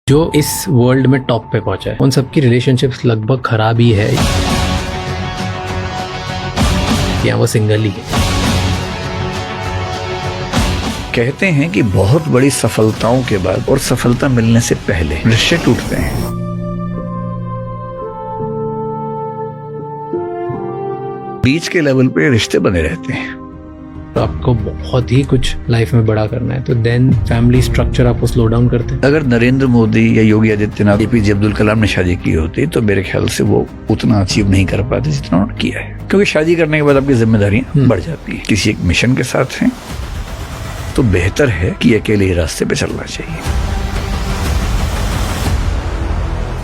जो इस वर्ल्ड में टॉप पे पहुंचा है उन सबकी रिलेशनशिप्स लगभग खराब ही है या वो सिंगल ही है। कहते हैं कि बहुत बड़ी सफलताओं के बाद और सफलता मिलने से पहले रिश्ते टूटते हैं। बीच के लेवल पे रिश्ते बने रहते हैं। तो आपको बहुत ही कुछ लाइफ में बड़ा करना है तो देन फैमिली स्ट्रक्चर आपको स्लो डाउन करते हैं। अगर नरेंद्र मोदी या योगी आदित्यनाथ, एपीजे अब्दुल कलाम ने शादी की होती तो मेरे ख्याल से वो उतना अचीव नहीं कर पाते जितना उन्होंने किया है, क्योंकि शादी करने के बाद आपकी जिम्मेदारियां बढ़ जाती है। किसी एक मिशन के साथ हैं तो बेहतर है कि अकेले ही रास्ते पे चलना चाहिए।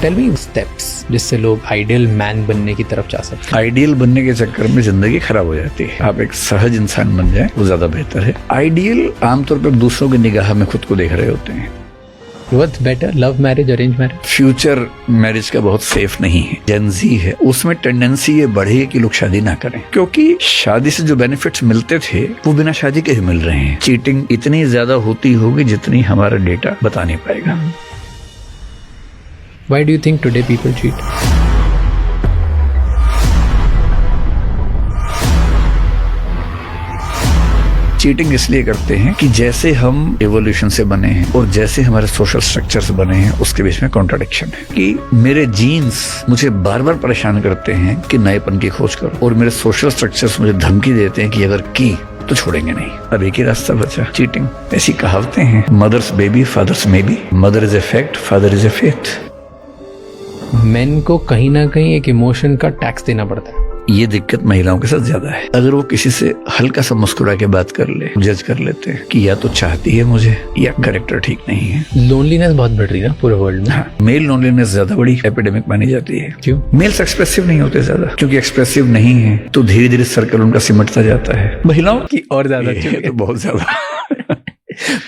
टेल मी स्टेप्स जिससे लोग आइडियल मैन बनने की तरफ जा सकते हैं। आइडियल बनने के चक्कर में जिंदगी खराब हो जाती है। आप एक सहज इंसान बन जाए वो ज्यादा बेहतर है। आइडियल आमतौर पर दूसरों की निगाह में खुद को देख रहे होते हैं। What's better, love marriage, arranged marriage? Future marriage का बहुत सेफ नहीं है। जेनजी है, उसमें टेंडेंसी ये बढ़ी कि लोग शादी ना करें, क्योंकि शादी से जो बेनिफिट्स मिलते थे वो बिना शादी के ही मिल रहे हैं। चीटिंग इतनी ज्यादा होती होगी जितनी हमारा डेटा बता नहीं पाएगा। Why do you think today people cheat? Cheating इसलिए करते हैं कि जैसे हम एवोल्यूशन से बने हैं और जैसे हमारे सोशल स्ट्रक्चर्स बने हैं उसके बीच में कॉन्ट्राडिक्शन है कि मेरे जीन्स मुझे बार बार परेशान करते हैं कि नएपन की खोज करो, और मेरे सोशल स्ट्रक्चर्स मुझे धमकी देते हैं कि अगर की तो छोड़ेंगे नहीं। अब एक ही रास्ता बचा, चीटिंग। ऐसी कहावतें हैं, mothers baby fathers may be, mother is a fact, father is a faith. Men को कहीं ना कहीं एक इमोशन का टैक्स देना पड़ता है। ये दिक्कत महिलाओं के साथ ज्यादा है। अगर वो किसी से हल्का सा मुस्कुरा के बात कर ले, जज कर लेते हैं कि या तो चाहती है मुझे या कैरेक्टर ठीक नहीं है। लोनलीनेस बहुत बढ़ रही है ना पूरे वर्ल्ड में। हाँ, मेल लोनलीनेस ज्यादा बड़ी एपिडेमिक मानी जाती है। क्यों? मेल्स एक्सप्रेसिव नहीं होते ज्यादा, क्योंकि एक्सप्रेसिव नहीं है तो धीरे धीरे सर्कल उनका सिमटता जाता है। महिलाओं की और ज्यादा तो बहुत ज्यादा।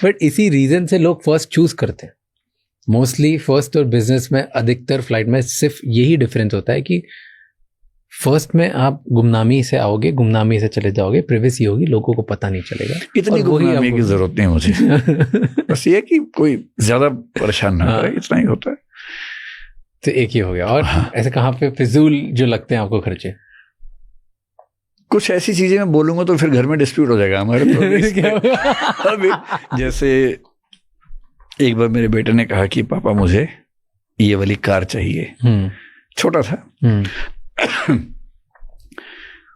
बट इसी रीजन से लोग फर्स्ट चूज करते हैं मोस्टली। फर्स्ट और बिजनेस में अधिकतर फ्लाइट में सिर्फ यही डिफरेंस होता है कि फर्स्ट में आप गुमनामी से आओगे, गुमनामी से चले जाओगे, प्रिवेसी होगी, लोगों को पता नहीं चलेगा। इतनी गुमनामी की जरूरत नहीं मुझे। बस ये कि कोई ज्यादा परेशान ना करे, इतना ही होता है। तो एक ही हो गया। और ऐसे कहाँ पे फिजूल जो लगते हैं आपको खर्चे? कुछ ऐसी चीजें मैं बोलूंगा तो फिर घर में डिस्प्यूट हो जाएगा हमारे तो। अभी जैसे एक बार मेरे बेटे ने कहा कि पापा मुझे ये वाली कार चाहिए। छोटा था।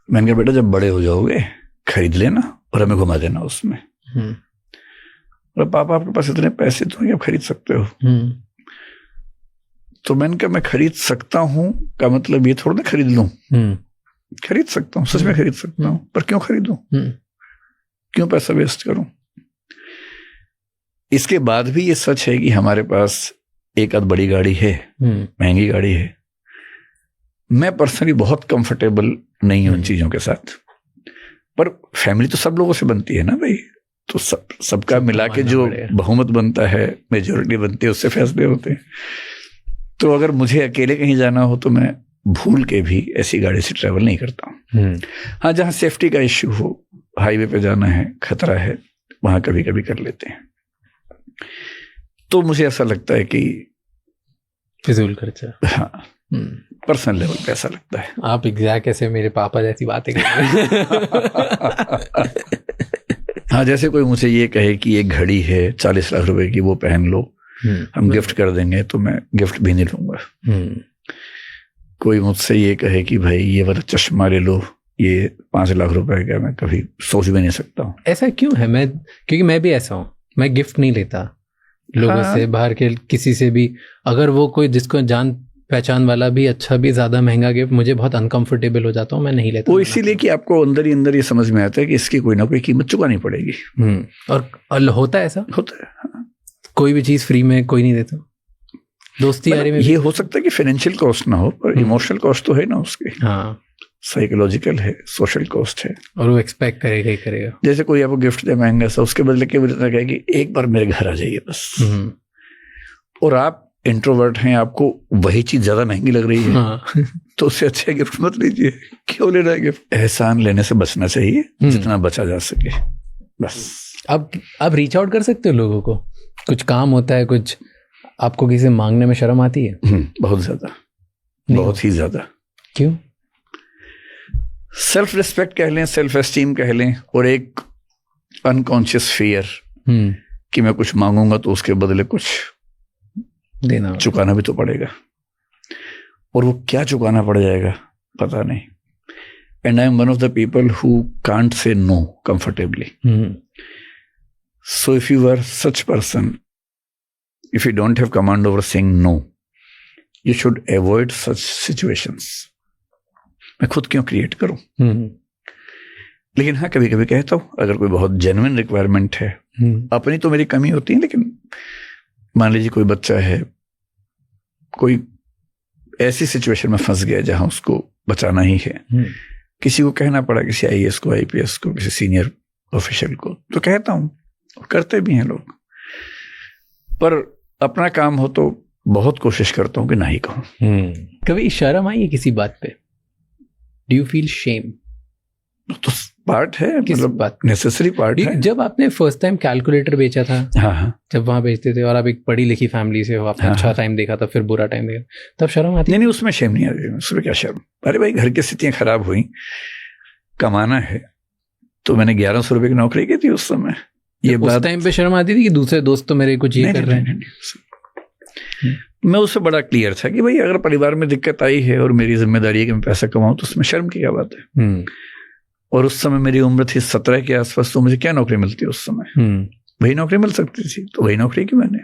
मैंने कहा बेटा जब बड़े हो जाओगे खरीद लेना और हमें घुमा देना उसमें। और पापा आपके पास इतने पैसे तो नहीं, आप खरीद सकते हो। तो मैंने कहा मैं खरीद सकता हूं का मतलब ये थोड़ा ना खरीद लूं। खरीद सकता हूं, सच में खरीद सकता हूं, पर क्यों खरीदूं? क्यों पैसा वेस्ट करूं? इसके बाद भी ये सच है कि हमारे पास एक आध बड़ी गाड़ी है, महंगी गाड़ी है। मैं पर्सनली बहुत कंफर्टेबल नहीं हूं उन चीजों के साथ, पर फैमिली तो सब लोगों से बनती है ना भाई। तो सबका मिला के जो बहुमत बनता है, मेजोरिटी बनती है, उससे फैसले होते हैं। तो अगर मुझे अकेले कहीं जाना हो तो मैं भूल के भी ऐसी गाड़ी से ट्रेवल नहीं करता हूँ। हाँ, जहाँ सेफ्टी का इश्यू हो, हाईवे पे जाना है, खतरा है, वहां कभी कभी कर लेते हैं। तो मुझे ऐसा लगता है कि फिजूल खर्चा। हाँ, पर्सनल लेवल पे ऐसा लगता है। आप एग्जैक्ट ऐसे मेरे पापा जैसी बातें कर रहे हैं। हाँ, जैसे कोई मुझे ये कहे कि एक घड़ी है 40 लाख रुपए की, वो पहन लो, हम गिफ्ट कर देंगे, तो मैं गिफ्ट भी नहीं लूंगा। कोई मुझसे ये कहे कि भाई ये वाला चश्मा ले लो, ये 5 लाख रुपए का, मैं कभी सोच भी नहीं सकता हूँ। ऐसा क्यों है? क्योंकि मैं भी ऐसा हूँ, मैं गिफ्ट नहीं लेता लोगों से, बाहर के किसी से भी। अगर वो कोई जिसको जान पहचान वाला भी अच्छा भी ज्यादा महंगा गिफ्ट, मुझे बहुत अनकंफर्टेबल हो जाता हूँ, मैं नहीं लेता। वो इसीलिए कि आपको अंदर ही अंदर ये समझ में आता है कि इसकी कोई ना कोई कीमत चुकानी पड़ेगी। और होता है ऐसा, होता है। हाँ। कोई भी चीज फ्री में कोई नहीं देता। दोस्ती यारी में ये हो सकता है कि फाइनेंशियल कॉस्ट ना हो, पर इमोशनल कॉस्ट तो है ना उसकी। हाँ, साइकोलॉजिकल है, सोशल कॉस्ट है, और वो एक्सपेक्ट करेगा ही करेगा। जैसे कोई आपको गिफ्ट दे महंगा सा, उसके बदले के बदले कहे कि एक बार मेरे घर आ जाइए बस। और आप इंट्रोवर्ट हैं, आपको वही चीज ज्यादा महंगी लग रही है। हाँ। तो उससे अच्छा गिफ्ट मत लीजिए। क्यों लेना है गिफ्ट? एहसान लेने से बचना चाहिए जितना बचा जा सके, बस। आप रीच आउट कर सकते हो लोगों को, कुछ काम होता है, कुछ आपको किसी से मांगने में शर्म आती है? बहुत ज्यादा, बहुत ही ज्यादा। क्यों? सेल्फ रिस्पेक्ट कह लें, सेल्फ एस्टीम कह लें, और एक अनकॉन्शियस फियर कि मैं कुछ मांगूंगा तो उसके बदले कुछ देना, चुकाना भी तो पड़ेगा, और वो क्या चुकाना पड़ जाएगा पता नहीं। And I am one of the people who can't say no comfortably. So if you are such person, if you don't have command over saying no, you should avoid such situations. मैं खुद क्यों create करूं? लेकिन हाँ, कभी कभी कहता हूं, अगर कोई बहुत जेन्युइन रिक्वायरमेंट है, अपनी तो मेरी कमी होती है, लेकिन मान लीजिए कोई बच्चा है, कोई ऐसी सिचुएशन में फंस गया जहां उसको बचाना ही है, किसी को कहना पड़ा, किसी IAS को, IPS को, किसी सीनियर ऑफिशियल को, तो कहता हूं, करते भी हैं लोग। पर अपना काम हो तो बहुत कोशिश करता हूं कि ना ही कहूं। कभी शर्म आई है किसी बात पे? Do you feel shame? तो पार्ट है, मतलब बात नेसेसरी पार्ट है। जब आपने फर्स्ट टाइम कैलकुलेटर बेचा था, हाँ, जब वहां बेचते थे और आप एक पढ़ी लिखी फैमिली से हो, आपने अच्छा टाइम देखा था, फिर बुरा टाइम देखा, तब शर्म आती? नहीं, उसमें शेम नहीं आती, उसमें क्या शर्म। अरे भाई, घर की स्थितियां खराब हुई, कमाना है, तो मैंने 1100 रुपए की नौकरी की थी उस समय। ये उस टाइम पे शर्म आती थी कि दूसरे दोस्त तो मेरे कुछ ये कर रहे हैं? मैं उससे बड़ा क्लियर था कि भाई, अगर परिवार में दिक्कत आई है और मेरी जिम्मेदारी है कि मैं पैसा कमाऊं, तो उसमें शर्म की क्या बात है। और उस समय मेरी उम्र थी 17 के आसपास, तो मुझे क्या नौकरी मिलती है उस समय? वही नौकरी मिल सकती थी, तो वही नौकरी की मैंने।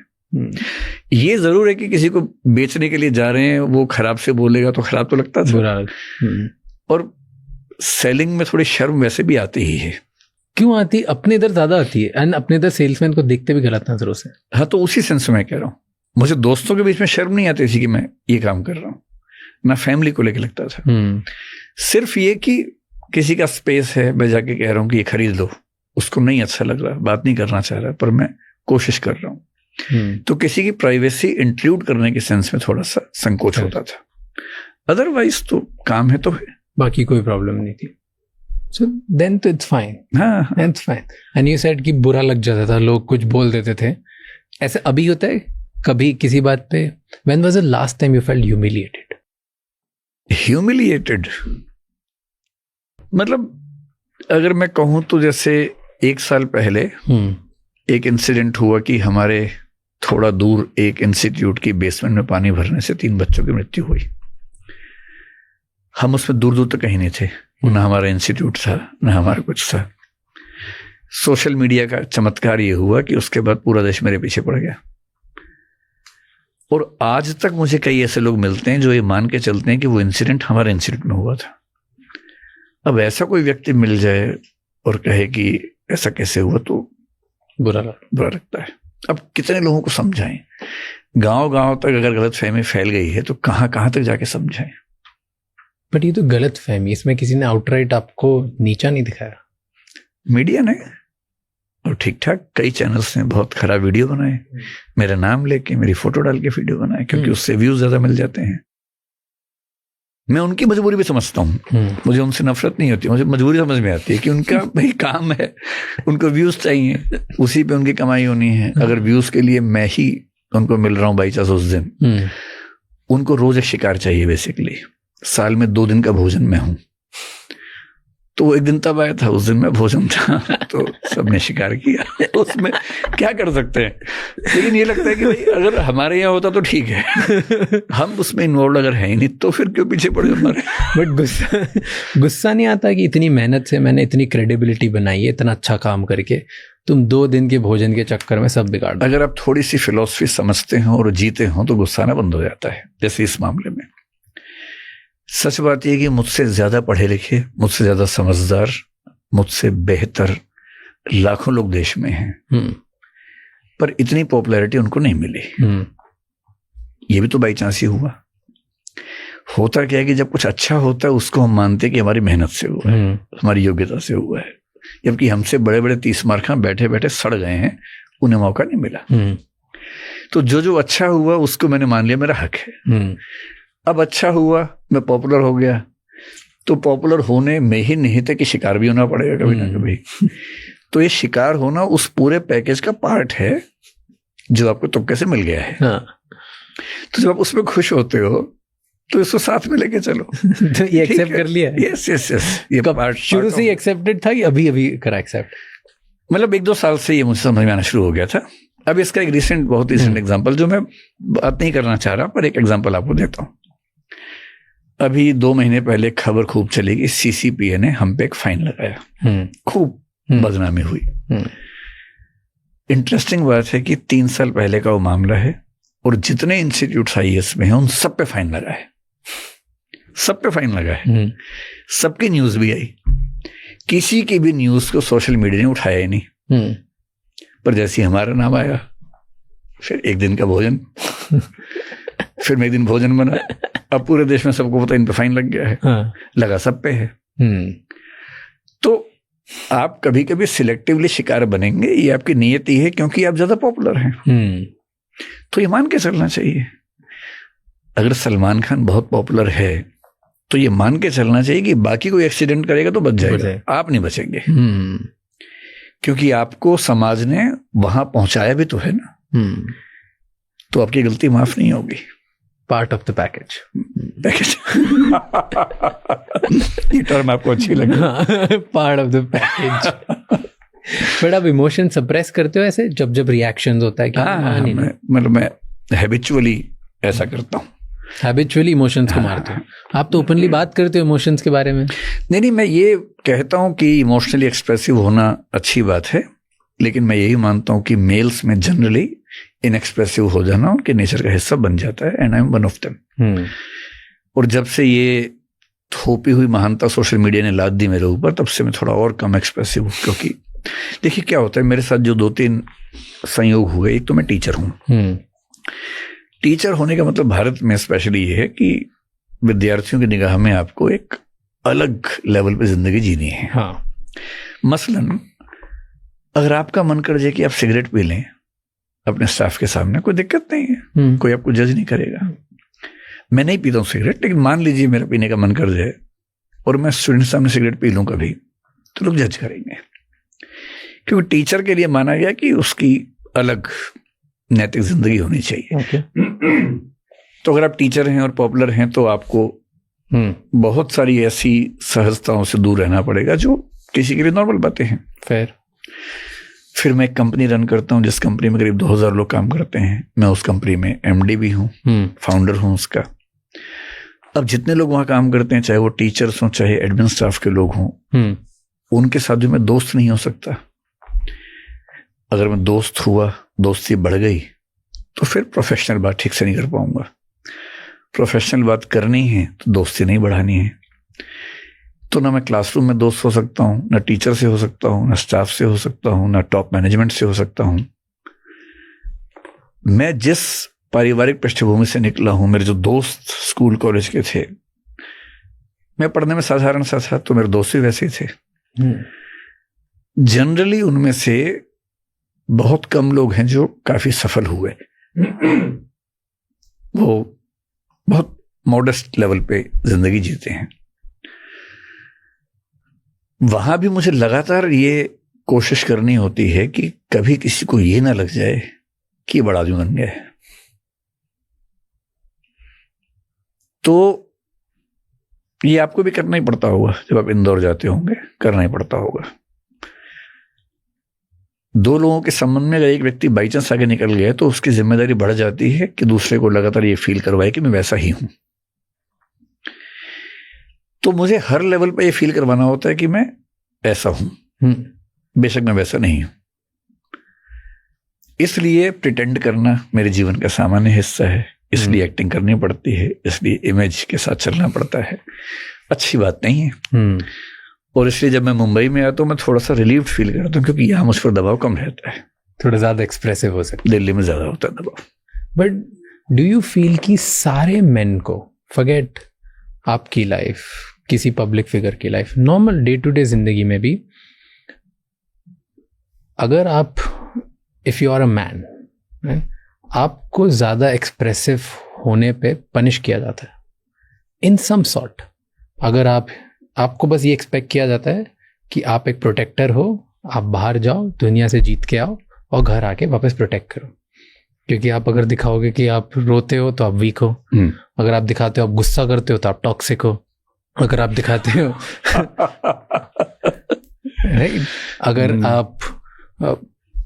ये जरूर है कि किसी को बेचने के लिए जा रहे हैं, वो खराब से बोलेगा तो खराब तो लगता था, और सेलिंग में थोड़ी शर्म वैसे भी आती ही है। क्यों आती? अपने इधर ज्यादा आती है, एंड अपने इधर सेल्समैन को देखते भी गलत नजरों से। हाँ, तो उसी सेंस में कह रहा हूँ, मुझे दोस्तों के बीच में शर्म नहीं आती थी कि मैं ये काम कर रहा हूँ, ना फैमिली को लेकर लगता था। सिर्फ ये कि किसी का स्पेस है, मैं जाके कह रहा हूँ कि ये खरीद लो, उसको नहीं अच्छा लग रहा, बात नहीं करना चाह रहा, पर मैं कोशिश कर रहा हूँ, तो किसी की प्राइवेसी इंक्लूड करने के सेंस में थोड़ा सा संकोच होता था। अदरवाइज तो काम है तो है, बाकी कोई प्रॉब्लम नहीं थी। So then तो it's fine. हाँ, it's fine. And you said कि बुरा लग जाता था, लोग कुछ बोल देते थे, ऐसे अभी होता है कभी किसी बात पे? When was the last time you felt humiliated? Humiliated? मतलब अगर मैं कहूँ तो जैसे 1 साल पहले एक इंसिडेंट हुआ कि हमारे थोड़ा दूर एक इंस्टीट्यूट की बेसमेंट में पानी भरने से 3 बच्चों की मृत्यु हुई। हम उसमें दूर दूर तक कहीं नहीं थे, ना हमारा इंस्टीट्यूट था, ना हमारा कुछ था। सोशल मीडिया का चमत्कार ये हुआ कि उसके बाद पूरा देश मेरे पीछे पड़ गया, और आज तक मुझे कई ऐसे लोग मिलते हैं जो ये मान के चलते हैं कि वो इंसिडेंट हमारे इंस्टीट्यूट में हुआ था। अब ऐसा कोई व्यक्ति मिल जाए और कहे कि ऐसा कैसे हुआ, तो बुरा लगता है। अब कितने लोगों को समझाएं? गांव तक अगर गलतफहमी फैल गई है तो कहां तक जाके समझाएं? बट ये तो गलतफहमी, इसमें किसी ने आउटराइट आपको नीचा नहीं दिखाया, मीडिया ने, और ठीक ठाक कई चैनल्स ने बहुत खराब वीडियो बनाए, मेरा नाम लेके, मेरी फोटो डाल के वीडियो बनाए, क्योंकि उससे व्यूज ज्यादा मिल जाते हैं। मैं उनकी मजबूरी भी समझता हूँ, मुझे उनसे नफरत नहीं होती, मुझे मजबूरी समझ में आती है कि उनका भाई काम है, उनको व्यूज चाहिए, उसी पे उनकी कमाई होनी है। अगर व्यूज के लिए मैं ही उनको मिल रहा हूँ बाई चांस उस दिन, उनको रोज एक शिकार चाहिए बेसिकली। साल में 2 दिन का भोजन मैं हूं, तो एक दिन तब आया था, उस दिन मैं भोजन था, तो सबने शिकार किया, उसमें क्या कर सकते हैं। लेकिन ये लगता है कि भाई अगर हमारे यहाँ होता तो ठीक है, हम उसमें इन्वॉल्व अगर है ही नहीं, तो फिर क्यों पीछे पड़े हमारे। बट गुस्सा नहीं आता कि इतनी मेहनत से मैंने इतनी क्रेडिबिलिटी बनाई है, इतना अच्छा काम करके, तुम 2 दिन के भोजन के चक्कर में सब बिगाड़ दो। अगर आप थोड़ी सी फिलॉसफी समझते हो और जीते हो तो गुस्सा ना बंद हो जाता है। जैसे इस मामले में सच बात यह कि मुझसे ज्यादा पढ़े लिखे, मुझसे ज्यादा समझदार, मुझसे बेहतर लाखों लोग देश में हैं, पर इतनी पॉपुलैरिटी उनको नहीं मिली। ये भी तो बाई चांस ही हुआ। होता क्या है कि जब कुछ अच्छा होता है उसको हम मानते हैं कि हमारी मेहनत से हुआ है, हमारी योग्यता से हुआ है, जबकि हमसे बड़े बड़े 30 मार्खा बैठे बैठे सड़ गए हैं, उन्हें मौका नहीं मिला। तो जो अच्छा हुआ उसको मैंने मान लिया मेरा हक है। अब अच्छा हुआ, मैं पॉपुलर हो गया, तो पॉपुलर होने में ही निहित है कि शिकार भी होना पड़ेगा कभी ना कभी। तो ये शिकार होना उस पूरे पैकेज का पार्ट है जो आपको तुक्के से मिल गया है। हाँ। तो जब आप उसमें खुश होते हो तो इसको साथ में लेके चलो। तो ये एक्सेप्ट कर लिया? Yes yes yes. ये शुरू से ही एक्सेप्टेड था कि अभी अभी करा एक्सेप्ट? मतलब 1-2 साल से ये मुझे समझ में आना शुरू हो गया था। अब इसका एक रिसेंट, बहुत रिसेंट एग्जांपल, जो मैं बात नहीं करना चाह रहा, पर एक एग्जांपल आपको देता हूँ। अभी 2 महीने पहले खबर खूब चली कि CCPA ने हम पे एक फाइन लगाया, खूब बदनामी हुई। इंटरेस्टिंग बात है कि 3 साल पहले का वो मामला है और जितने इंस्टीट्यूट्स IAS में हैं उन सब पे फाइन लगा है, सब पे फाइन लगा है, सबकी न्यूज भी आई। किसी की भी न्यूज को सोशल मीडिया ने उठाया ही नहीं, पर जैसे ही हमारा नाम आया, फिर एक दिन का भोजन, फिर मैं एक दिन भोजन बना। अब पूरे देश में सबको पता इन पे फाइन लग गया है। हाँ। लगा सब पे है। तो आप कभी कभी सिलेक्टिवली शिकार बनेंगे, ये आपकी नियति है, क्योंकि आप ज्यादा पॉपुलर हैं। तो ये मान के चलना चाहिए। अगर सलमान खान बहुत पॉपुलर है तो ये मान के चलना चाहिए कि बाकी कोई एक्सीडेंट करेगा तो बच जाएगा, आप नहीं बचेंगे, क्योंकि आपको समाज ने वहां पहुंचाया भी तो है ना। तो आपकी गलती माफ नहीं होगी। Part of the package. ये टर्म आपको अच्छी लगी? Part of the package. But आप इमोशन सप्रेस करते हो ऐसे जब जब रिएक्शंस होता है? मतलब मैं हैबिचुअली ऐसा करता हूँ। हैबिचुअली इमोशंस को मारते हो आप? तो ओपनली बात करते हो इमोशंस के बारे में? नहीं, मैं ये कहता हूँ कि इमोशनली एक्सप्रेसिव होना अच्छी बात है, लेकिन मैं यही मानता हूँ कि मेल्स में जनरली इनएक्सप्रेसिव हो जाना उनके नेचर का हिस्सा बन जाता है, and I am one of them. और जब से ये थोपी हुई महानता सोशल मीडिया ने लाद दी मेरे ऊपर, तब से मैं थोड़ा और कम एक्सप्रेसिव हूँ। क्योंकि देखिए क्या होता है, मेरे साथ जो 2-3 संयोग हुए, एक तो मैं टीचर हूँ। टीचर होने का मतलब भारत में स्पेशली ये है कि विद्यार्थियों की निगाह में आपको एक अलग लेवल पे जिंदगी जीनी है। हाँ। मसलन अगर आपका मन कर जाए कि आप सिगरेट पी लें अपने स्टाफ के सामने, कोई दिक्कत नहीं है, कोई आपको जज नहीं करेगा। मैं नहीं पीता हूँ सिगरेट, लेकिन मान लीजिए मेरा पीने का मन कर जाए और मैं स्टूडेंट सामने सिगरेट पी लूँ कभी, तो लोग जज करेंगे, क्योंकि टीचर के लिए माना गया कि उसकी अलग नैतिक जिंदगी होनी चाहिए। okay. तो अगर आप टीचर हैं और पॉपुलर हैं तो आपको बहुत सारी ऐसी सहजताओं से दूर रहना पड़ेगा जो किसी के लिए नॉर्मल बातें हैं। फिर मैं एक कंपनी रन करता हूं जिस कंपनी में करीब 2000 लोग काम करते हैं। मैं उस कंपनी में MD भी हूं, फाउंडर हूं उसका। अब जितने लोग वहां काम करते हैं, चाहे वो टीचर्स हों चाहे एडमिन स्टाफ के लोग हों, उनके साथ जो मैं दोस्त नहीं हो सकता। अगर मैं दोस्त हुआ, दोस्ती बढ़ गई, तो फिर प्रोफेशनल बात ठीक से नहीं कर पाऊंगा। प्रोफेशनल बात करनी है तो दोस्ती नहीं बढ़ानी है। तो ना मैं क्लासरूम में दोस्त हो सकता हूं, ना टीचर से हो सकता हूं, ना स्टाफ से हो सकता हूं, ना टॉप मैनेजमेंट से हो सकता हूं। मैं जिस पारिवारिक पृष्ठभूमि से निकला हूं, मेरे जो दोस्त स्कूल कॉलेज के थे, मैं पढ़ने में साधारण सा था, तो मेरे दोस्त भी वैसे ही थे। जनरली उनमें से बहुत कम लोग हैं जो काफी सफल हुए। वो बहुत मॉडेस्ट लेवल पे जिंदगी जीते हैं। वहां भी मुझे लगातार ये कोशिश करनी होती है कि कभी किसी को ये ना लग जाए कि बड़ा आदमी बन गया है। तो ये आपको भी करना ही पड़ता होगा, जब आप इंदौर जाते होंगे करना ही पड़ता होगा। 2 लोगों के संबंध में अगर एक व्यक्ति बाई चांस आगे निकल गया तो उसकी जिम्मेदारी बढ़ जाती है कि दूसरे को लगातार ये फील करवाए कि मैं वैसा ही हूं। तो मुझे हर लेवल पे ये फील करवाना होता है कि मैं ऐसा हूं, बेशक मैं वैसा नहीं हूं। इसलिए प्रिटेंड करना मेरे जीवन का सामान्य हिस्सा है, इसलिए एक्टिंग करनी पड़ती है, इसलिए इमेज के साथ चलना पड़ता है। अच्छी बात नहीं है। और इसलिए जब मैं मुंबई में आया तो मैं थोड़ा सा रिलीव्ड फील करता हूँ, क्योंकि यहाँ मुझ पर दबाव कम रहता है, थोड़ा ज्यादा एक्सप्रेसिव हो सकता है। दिल्ली में ज्यादा होता है दबाव। बट डू यू फील कि सारे मेन को, फॉरगेट आपकी लाइफ, किसी पब्लिक फिगर की life, normal day to day जिंदगी में भी, अगर आप if you are a man, आपको ज्यादा एक्सप्रेसिव होने पे पनिश किया जाता है इन सम सॉर्ट। अगर आपको बस ये एक्सपेक्ट किया जाता है कि आप एक प्रोटेक्टर हो, आप बाहर जाओ, दुनिया से जीत के आओ और घर आके वापस प्रोटेक्ट करो। क्योंकि आप अगर दिखाओगे कि आप रोते हो तो आप वीक हो, अगर आप दिखाते हो आप गुस्सा करते हो तो आप टॉक्सिक हो, अगर आप दिखाते हो राइट, अगर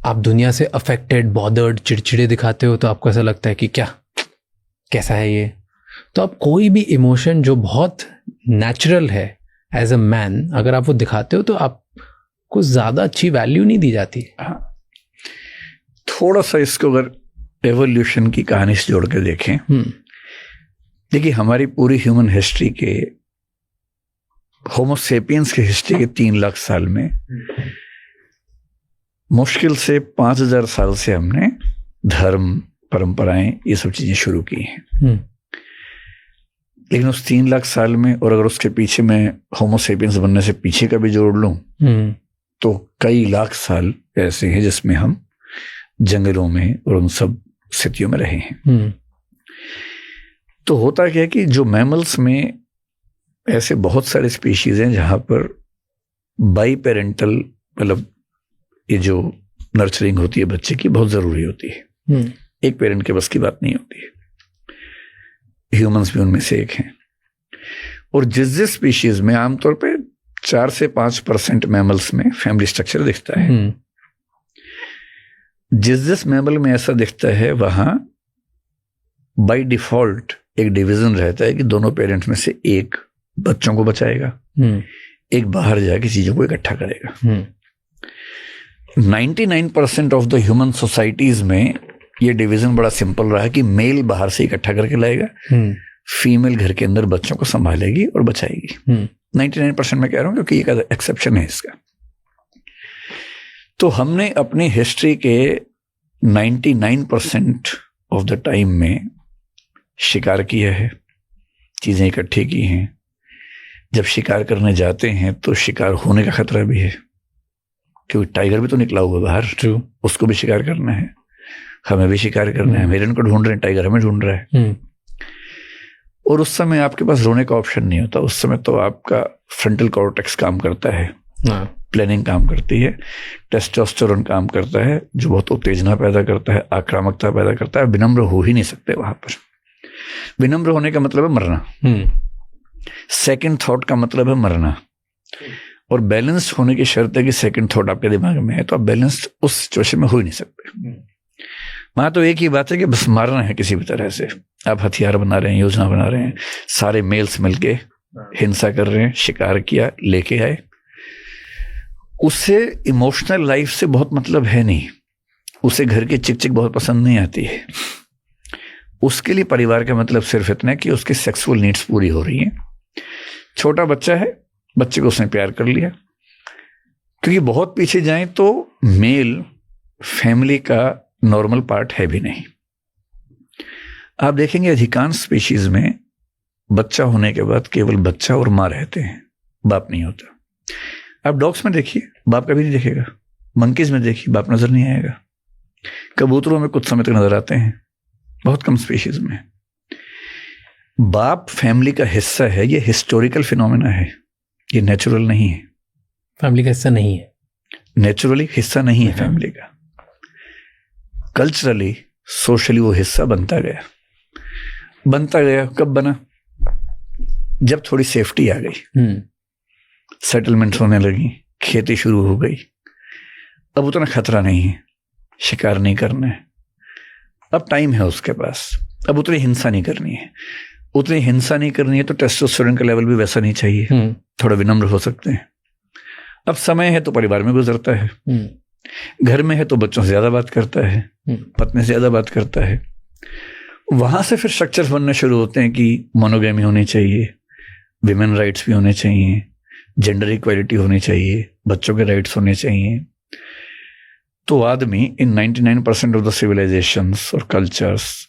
आप दुनिया से अफेक्टेड, बॉदर्ड, चिड़चिड़े दिखाते हो तो आपको ऐसा लगता है कि क्या, कैसा है ये। तो आप कोई भी इमोशन जो बहुत नेचुरल है एज अ मैन, अगर आप वो दिखाते हो तो आपको ज्यादा अच्छी वैल्यू नहीं दी जाती। थोड़ा सा इसको अगर एवोल्यूशन की कहानी से जोड़ के देखें, देखिए हमारी पूरी ह्यूमन हिस्ट्री के, होमो सेपियंस की हिस्ट्री के 3 लाख साल में मुश्किल से 5000 साल से हमने धर्म, परंपराएं, ये सब चीजें शुरू की हैं। लेकिन उस 3 लाख साल में, और अगर उसके पीछे मैं होमो सेपियंस बनने से पीछे का भी जोड़ लूं, तो कई लाख साल ऐसे हैं जिसमें हम जंगलों में और उन सब स्थितियों में रहे हैं। तो होता क्या है कि जो मैमल्स में ऐसे बहुत सारे स्पीशीज हैं जहां पर बाई पेरेंटल, मतलब ये जो नर्चरिंग होती है बच्चे की, बहुत जरूरी होती है। एक पेरेंट के बस की बात नहीं होती है। ह्यूमंस भी उनमें से एक हैं। और जिस स्पीशीज में आमतौर पे 4 से 5% मैमल्स में फैमिली स्ट्रक्चर दिखता है, जिस मैमल में ऐसा दिखता है वहां बाय डिफॉल्ट एक डिवीजन रहता है कि दोनों पेरेंट्स में से एक बच्चों को बचाएगा, एक बाहर जाके चीजों को इकट्ठा करेगा। 99% ऑफ द ह्यूमन सोसाइटीज में ये डिवीजन बड़ा सिंपल रहा है कि मेल बाहर से इकट्ठा करके लाएगा, फीमेल घर के अंदर बच्चों को संभालेगी और बचाएगी। 99% में कह रहा हूं क्योंकि एक एक्सेप्शन है इसका। तो हमने अपनी हिस्ट्री के 99% ऑफ द टाइम में शिकार किया है, चीजें इकट्ठी की हैं। जब शिकार करने जाते हैं तो शिकार होने का खतरा भी है, क्योंकि टाइगर भी तो निकला हुआ बाहर, ट्रू, उसको भी शिकार करना है, हमें भी शिकार करना है। हिरन को ढूंढ रहे हैं, टाइगर हमें ढूंढ रहा है। और उस समय आपके पास रोने का ऑप्शन नहीं होता। उस समय तो आपका फ्रंटल कॉर्टेक्स काम करता है, प्लानिंग काम करती है, टेस्टोस्टेरोन काम करता है, जो बहुत उत्तेजना पैदा करता है, आक्रामकता पैदा करता है। विनम्र हो ही नहीं सकते वहां पर। विनम्र होने का मतलब है मरना, सेकंड थॉट का मतलब है मरना। और बैलेंस्ड होने की शर्त है कि सेकंड थॉट आपके दिमाग में है, तो आप बैलेंस्ड उस सिचुएशन में हो ही नहीं सकते। वहां तो एक ही बात है कि बस मारना है किसी भी तरह से। आप हथियार बना रहे हैं, योजना बना रहे हैं, सारे मेल्स मिलके हिंसा कर रहे हैं, शिकार किया, लेके आए। उससे इमोशनल लाइफ से बहुत मतलब है नहीं, उसे घर की चिक चिक बहुत पसंद नहीं आती है। उसके लिए परिवार का मतलब सिर्फ इतना है कि उसकी सेक्सुअल नीड्स पूरी हो रही हैं। छोटा बच्चा है, बच्चे को उसने प्यार कर लिया। क्योंकि बहुत पीछे जाएं तो मेल फैमिली का नॉर्मल पार्ट है भी नहीं। आप देखेंगे अधिकांश स्पीशीज में बच्चा होने के बाद केवल बच्चा और माँ रहते हैं, बाप नहीं होता। आप डॉग्स में देखिए, बाप कभी नहीं दिखेगा। मंकीज में देखिए, बाप नजर नहीं आएगा। कबूतरों में कुछ समय तक नजर आते हैं, बहुत कम स्पीशीज में। बाप फैमिली का हिस्सा है, ये हिस्टोरिकल फिनोमेना है, ये नेचुरल नहीं है। फैमिली का हिस्सा नहीं है, नेचुरली हिस्सा नहीं है फैमिली का। कल्चरली, सोशली वो हिस्सा बनता गया। कब बना? जब थोड़ी सेफ्टी आ गई, सेटलमेंट होने लगी, खेती शुरू हो गई। अब उतना खतरा नहीं है, शिकार नहीं करना है, अब टाइम है उसके पास, अब उतनी हिंसा नहीं करनी है। उतनी हिंसा नहीं करनी है तो टेस्टोस्टेरोन का लेवल भी वैसा नहीं चाहिए, थोड़ा विनम्र हो सकते हैं। अब समय है तो परिवार में गुजरता है, घर में है तो बच्चों से ज्यादा बात करता है, पत्नी से ज्यादा बात करता है। वहां से फिर स्ट्रक्चर्स बनने शुरू होते हैं कि मोनोगेमी होनी चाहिए, विमेन राइट्स भी होने चाहिए, जेंडर इक्वालिटी होनी चाहिए, बच्चों के राइट्स होने चाहिए। तो आदमी इन 99% ऑफ द सिविलाइजेशंस और कल्चर्स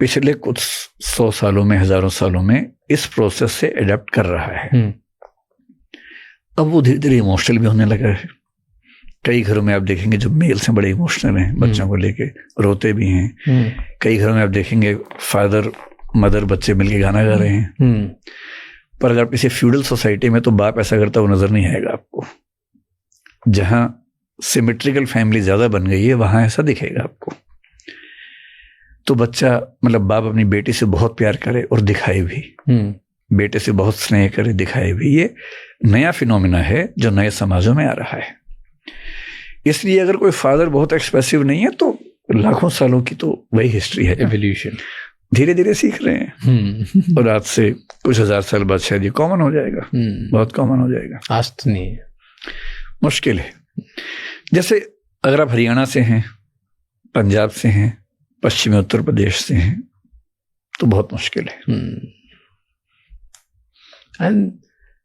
पिछले कुछ 100 सालों में, हजारों सालों में इस प्रोसेस से एडेप्ट कर रहा है। अब वो धीरे धीरे इमोशनल भी होने लगा है। कई घरों में आप देखेंगे जो मेल्स हैं बड़े इमोशनल हैं, बच्चों को लेके रोते भी हैं। कई घरों में आप देखेंगे फादर मदर बच्चे मिलके गाना गा रहे हैं। पर अगर किसी फ्यूडल सोसाइटी में तो बाप ऐसा करता वो नजर नहीं आएगा आपको। जहां सिमेट्रिकल फैमिली ज्यादा बन गई है वहां ऐसा दिखेगा आपको। तो बच्चा मतलब बाप अपनी बेटी से बहुत प्यार करे और दिखाए भी, बेटे से बहुत स्नेह करे दिखाए भी। ये नया फिनोमिना है जो नए समाजों में आ रहा है। इसलिए अगर कोई फादर बहुत एक्सप्रेसिव नहीं है तो लाखों सालों की तो वही हिस्ट्री है, एवोल्यूशन। धीरे धीरे सीख रहे हैं और आज से कुछ हजार साल बाद शायद ये कॉमन हो जाएगा, बहुत कॉमन हो जाएगा। आज तो नहीं है, मुश्किल है। जैसे अगर आप हरियाणा से हैं, पंजाब से हैं, पश्चिमी उत्तर प्रदेश से हैं तो बहुत मुश्किल है। एंड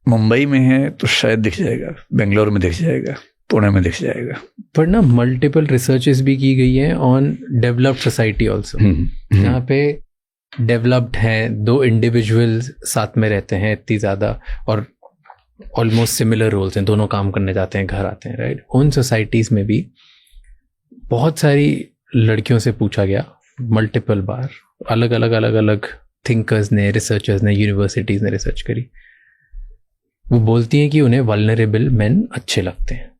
मुंबई में है तो शायद दिख जाएगा, बेंगलोर में दिख जाएगा, पुणे में दिख जाएगा। पर ना मल्टीपल रिसर्चेस भी की गई है ऑन डेवलप्ड सोसाइटी ऑल्सो, यहाँ पे डेवलप्ड हैं, दो इंडिविजुअल्स साथ में रहते हैं इतनी ज़्यादा और ऑलमोस्ट सिमिलर रोल्स हैं, दोनों काम करने जाते हैं, घर आते हैं, राइट। उन सोसाइटीज़ में भी बहुत सारी लड़कियों से पूछा गया मल्टीपल बार, अलग अलग थिंकर्स ने, रिसर्चर्स ने, यूनिवर्सिटीज़ ने रिसर्च करी। वो बोलती हैं कि उन्हें वल्नरेबल मेन अच्छे लगते हैं,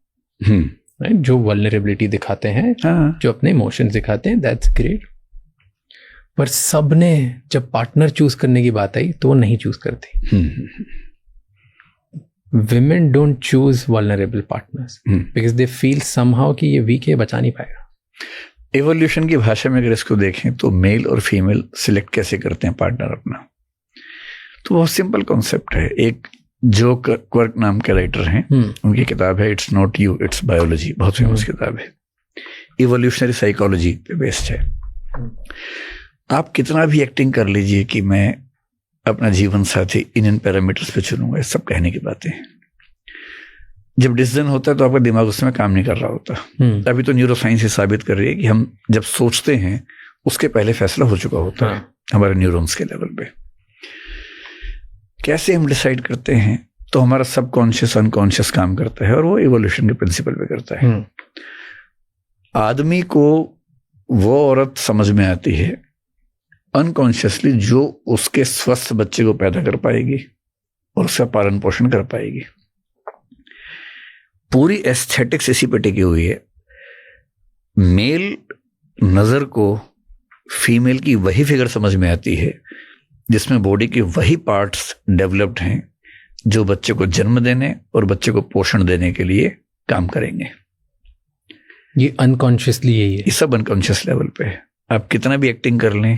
राइट, जो वल्नरेबिलिटी दिखाते हैं, जो अपने इमोशंस दिखाते हैं, दैट्स ग्रेट। पर सब ने जब पार्टनर चूज करने की बात आई तो वो नहीं चूज करती। Women don't choose vulnerable partners because they feel somehow कि ये वीक है, बचा नहीं पाएगा। एवोल्यूशन की भाषा में अगर इसको देखें तो मेल और फीमेल सिलेक्ट कैसे करते हैं पार्टनर अपना, तो बहुत सिंपल कॉन्सेप्ट है। एक जो क्वर्क नाम के राइटर हैं, उनकी किताब है it's not you it's biology, बहुत फेमस किताब है, इवोल्यूशनरी साइकोलॉजी पे बेस्ड है। आप कितना भी एक्टिंग कर लीजिए कि मैं अपना जीवन साथी इन पैरामीटर्स पे चुनूंगा, ये सब कहने की बातें हैं। जब डिसीजन होता है तो आपका दिमाग उसमें काम नहीं कर रहा होता। अभी तो न्यूरोसाइंस ये साबित कर रही है कि हम जब सोचते हैं उसके पहले फैसला हो चुका होता है हमारे न्यूरॉन्स के लेवल पे। कैसे हम डिसाइड करते हैं, तो हमारा सबकॉन्शियस अनकॉन्शियस काम करता है और वो इवोल्यूशन के प्रिंसिपल पे करता है। आदमी को वो औरत समझ में आती है अनकॉन्शियसली जो उसके स्वस्थ बच्चे को पैदा कर पाएगी और उसका पालन पोषण कर पाएगी। पूरी एस्थेटिक्स इसी पे टिकी हुई है। मेल नजर को फीमेल की वही फिगर समझ में आती है जिसमें बॉडी के वही पार्ट्स डेवलप्ड हैं जो बच्चे को जन्म देने और बच्चे को पोषण देने के लिए काम करेंगे। ये अनकॉन्शियसली यही है, ये सब अनकॉन्शियस लेवल पे है। आप कितना भी एक्टिंग कर लें,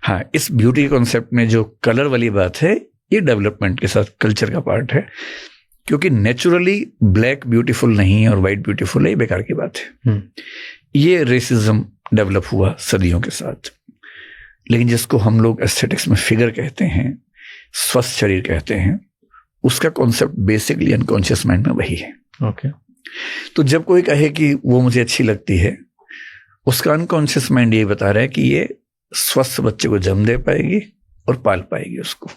हाँ, इस ब्यूटी कॉन्सेप्ट में जो कलर वाली बात है ये डेवलपमेंट के साथ कल्चर का पार्ट है, क्योंकि नेचुरली ब्लैक ब्यूटीफुल नहीं है और वाइट ब्यूटीफुल है, ये बेकार की बात है। ये रेसिज्म डेवलप हुआ सदियों के साथ। लेकिन जिसको हम लोग एस्थेटिक्स में फिगर कहते हैं, स्वस्थ शरीर कहते हैं, उसका कॉन्सेप्ट बेसिकली अनकॉन्शियस माइंड में वही है। ओके। तो जब कोई कहे कि वो मुझे अच्छी लगती है, उसका अनकॉन्शियस माइंड ये बता रहा है कि ये स्वस्थ बच्चे को जन्म दे पाएगी और पाल पाएगी उसको।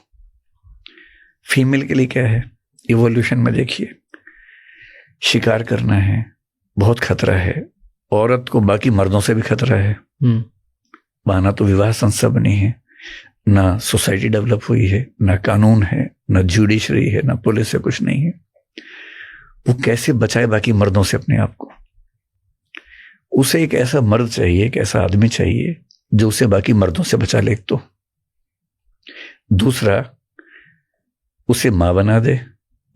फीमेल के लिए क्या है, इवोल्यूशन में देखिए, शिकार करना है, बहुत खतरा है। औरत को बाकी मर्दों से भी खतरा है। बहाना तो विवाह संस्था बनी है, ना सोसाइटी डेवलप हुई है, ना कानून है, ना जुडिशरी है, ना पुलिस है, कुछ नहीं है। वो कैसे बचाए बाकी मर्दों से अपने आप को? उसे एक ऐसा मर्द चाहिए, एक ऐसा आदमी चाहिए जो उसे बाकी मर्दों से बचा ले। तो दूसरा, उसे मां बना दे।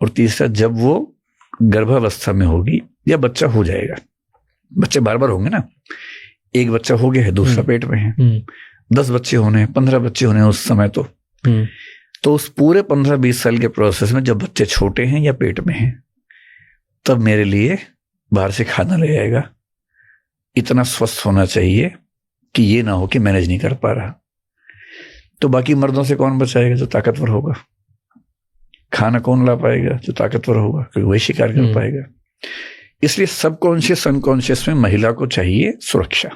और तीसरा, जब वो गर्भावस्था में होगी या बच्चा हो जाएगा, बच्चे बार बार होंगे ना, एक बच्चा हो गया है, दूसरा पेट में है, 10 बच्चे होने हैं, 15 बच्चे होने हैं उस समय, तो उस पूरे 15-20 साल के प्रोसेस में जब बच्चे छोटे हैं या पेट में हैं, तब मेरे लिए बाहर से खाना ले आएगा। इतना स्वस्थ होना चाहिए कि ये ना हो कि मैनेज नहीं कर पा रहा। तो बाकी मर्दों से कौन बचाएगा? जो ताकतवर होगा। खाना कौन ला पाएगा? जो ताकतवर होगा, क्योंकि वही शिकार कर पाएगा। इसलिए सबकॉन्शियस अनकॉन्शियस में महिला को चाहिए सुरक्षा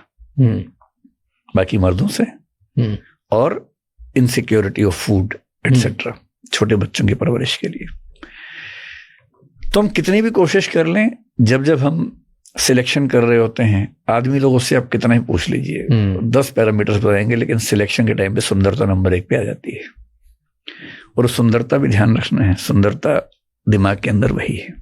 बाकी मर्दों से, और इनसिक्योरिटी ऑफ फूड एटसेट्रा, छोटे बच्चों की परवरिश के लिए। तो हम कितनी भी कोशिश कर लें, जब हम सिलेक्शन कर रहे होते हैं, आदमी लोगों से आप कितना ही पूछ लीजिए, 10 पैरामीटर्स बताएंगे, लेकिन सिलेक्शन के टाइम पे सुंदरता नंबर 1 पे आ जाती है। और सुंदरता भी ध्यान रखना है, सुंदरता दिमाग के अंदर वही है।